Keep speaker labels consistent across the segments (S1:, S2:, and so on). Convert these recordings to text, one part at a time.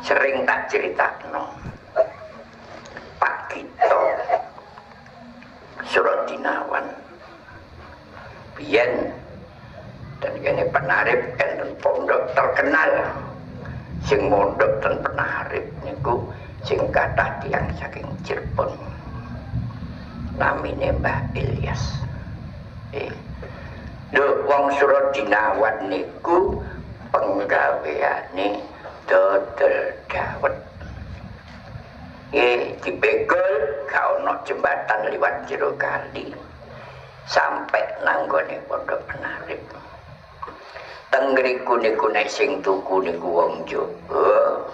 S1: sering tak critakno Pak Gito Surodinawan biyen dan kene penarip enten pondok terkenal sing mondok ten penarip niku sing kathah tiyang saking Cirebon namine Mbah Ilyas. Lho wong Surodinawan niku penggaweane dodol dawet. Dibegol gak ono jembatan liwat jero kali sampai nanggone pondok penarip. Teng ngriku niku nek sing tuku niku wong Jawa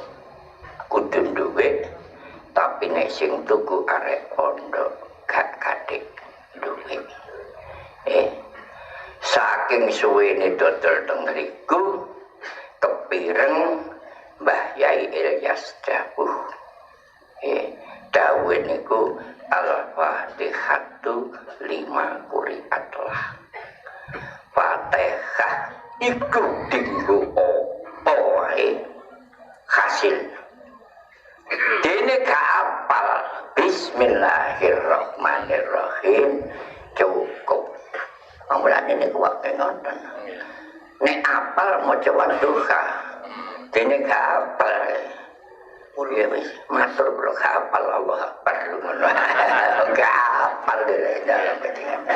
S1: kudu duwe, tapi nek sing tuku arek pondok gak kadek duwe. Saking suwene dodol teng ngriku kepireng Mbah Yai Ilyas dawuh. Dawuh niku Al-Fatihatu 5 qiraatlah. Fatihah iku dinggo apa wae hasil. Dene gak apal Bismillahirrahmanirrahim cukup. Mulane niku wae ngoten. Nek apal maca Wadduha, dene gak apal. Mulia wis matur bro gak apal Allah Akbar ngono. Gak apal dalam ketingan.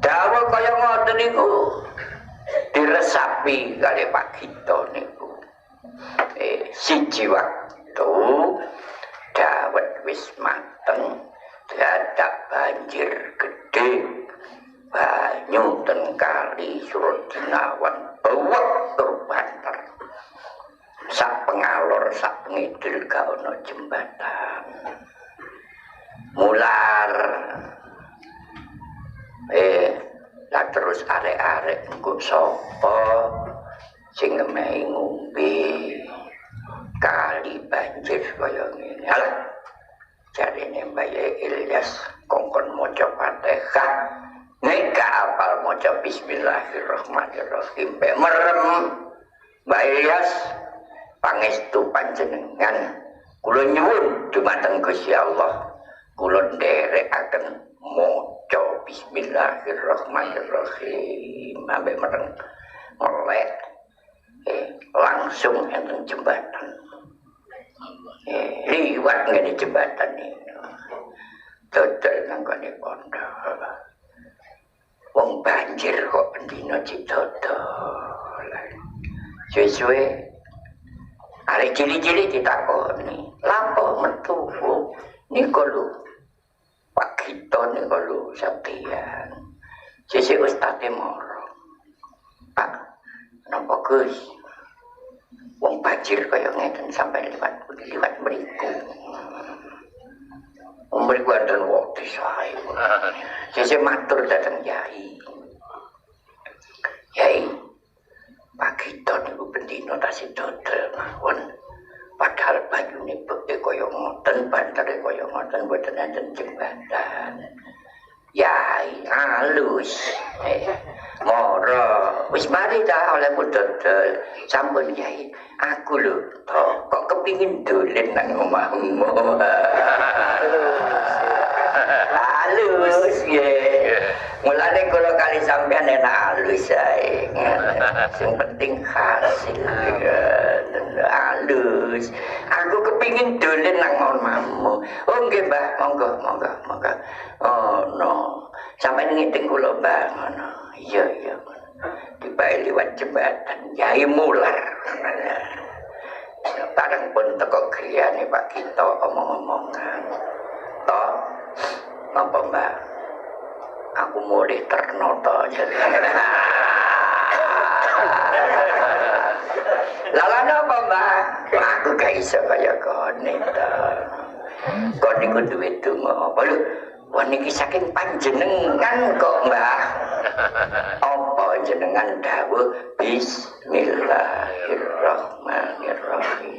S1: Dawuh kaya ngoten niku diresapi kali Pak Gito niku. Siji waktu dawet wis mateng dadak banjir gede banyu ten kali Surodinawan bawak tur banter sak pengalor sak pengidul gak ono jembatan mular lah terus arek-arek engko sapa sing ngemehi ngombe kali banjir kaya ngene. Alah jarene Mbah Ilyas kongkon maca Fatihah nek gak apal maca Bismillahirrahmanirrahim merem. Mbah Ilyas pangestu panjenengan kula nyuwun dumateng Gusti Allah kula nderekaken maca Bismillahirrahmanirrahim ambek mereng melek langsung enten jembatan liwat ngene jembatan ini dodol nang kene pondok wong banjir kok pendino didodol suwe-suwe arek cilik-cilik ditakoni lapo metu niku lho Pak Gito niku lho sampeyan sesuk ustaze moro Pak napa Gus wong banjir kaya ngeten sampai liwat mriku mriku wonten wektu sae sesuk matur dhateng Yai Pak Gito niku bendina tasih dodol mawon padahal banyune beke kaya ngoten bantere kaya ngoten mboten enten jembatan Yai halus moro wis mari ta oleh dodol sampun Yai aku lho kok kepingin dolen nang omahmu halus mulane kula kali sampean enak halus ae sing penting hasil halus aku kepingin dolen nang omahmu oh nggih Mbah monggo oh no sampeyan ngiting kula Mbah ngono iya dibae liwat jembatan Yai mular bareng pun teko griyane Pak Gito omong-omongan toh napa Mbah aku mulih ternoto lala napa Mbah aku gak iso kaya kene to kok niku duwe donga apa lho wah niki saking panjenengan kok Mbah apa jenengan dawuh Bismillahirrahmanirrahim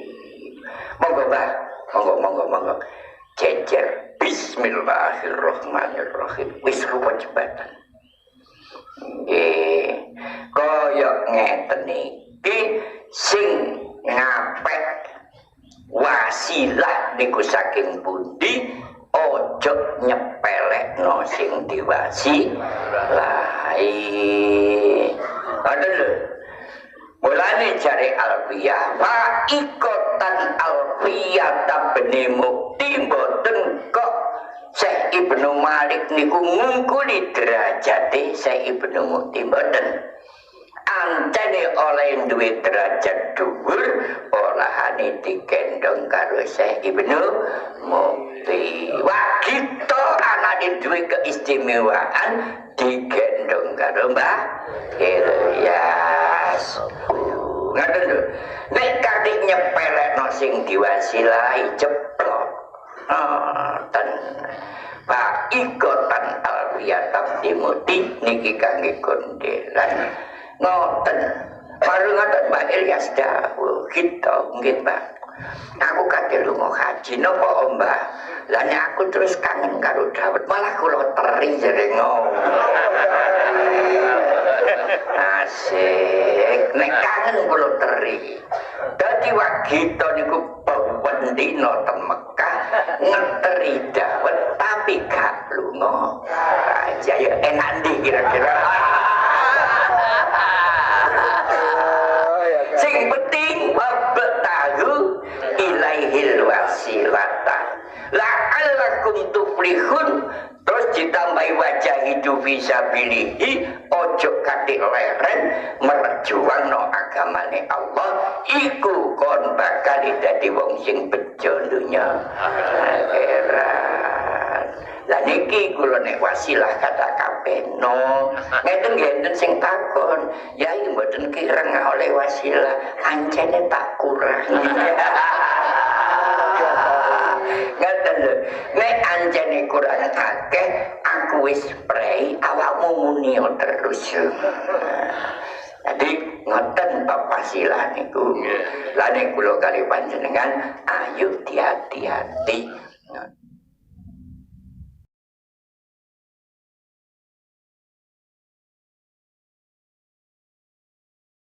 S1: monggo Mbah monggo jejer Bismillahirrahmanirrahim wis ruwet jembatan nggih kaya ngeten iki sing wasilah niku saking pundi ojo nyepelekno sing diwasilai. Ada lho. Mulane jare Alfiyah wa ikotan Alfiyah tabene mukti mboten kok Syekh Ibnu Malik niku ngungkuli derajate Syekh Ibnu Mukti mboten. Ancene oleh duwe derajat dhuwur olahane digendong karo Syekh Ibnu Mukti. Wa kita anane duwe keistimewaan digendong karo Mbah Ilyas. Ngaten lho. Nek kadek nyepelekno sing diwasilahi jeblok. Ten Pak ikotan Alfiyah Tabdimuti niki kangge kondelan. Ngoten. Baru ngoten Mbak Ilyas dawuh kita nggih Mbak. Aku kate lunga haji napa Mbah? Lah nek aku terus kangen karo Dawet malah kula teri jare ngono. Asik, nek kangen kula teri. Dadi wagita niku pendino ten Mekah ngeteri Dawet tapi gak lunga. Aja ya enak ndi kira-kira. Sing penting wabtahu ilaihil wasilata la'allakum tuflihun. Terus ditambahi wajah hidup fisabilihi ojo katik leren merjuang no agamane Allah iku kon bakal dadi wong sing bejo dunya akhirat. Lah niki kula nek wasilah kata kapeno ngeten ngenten sing takon ya iki mboten kirang oleh wasilah ancene tak kurang. Ngeten lho, nek anjene kurang akeh, aku wis prei awakmu muni terus. Jadi ngoten wasilah niku. Lah nek kula kali panjenengan ayo hati-hati.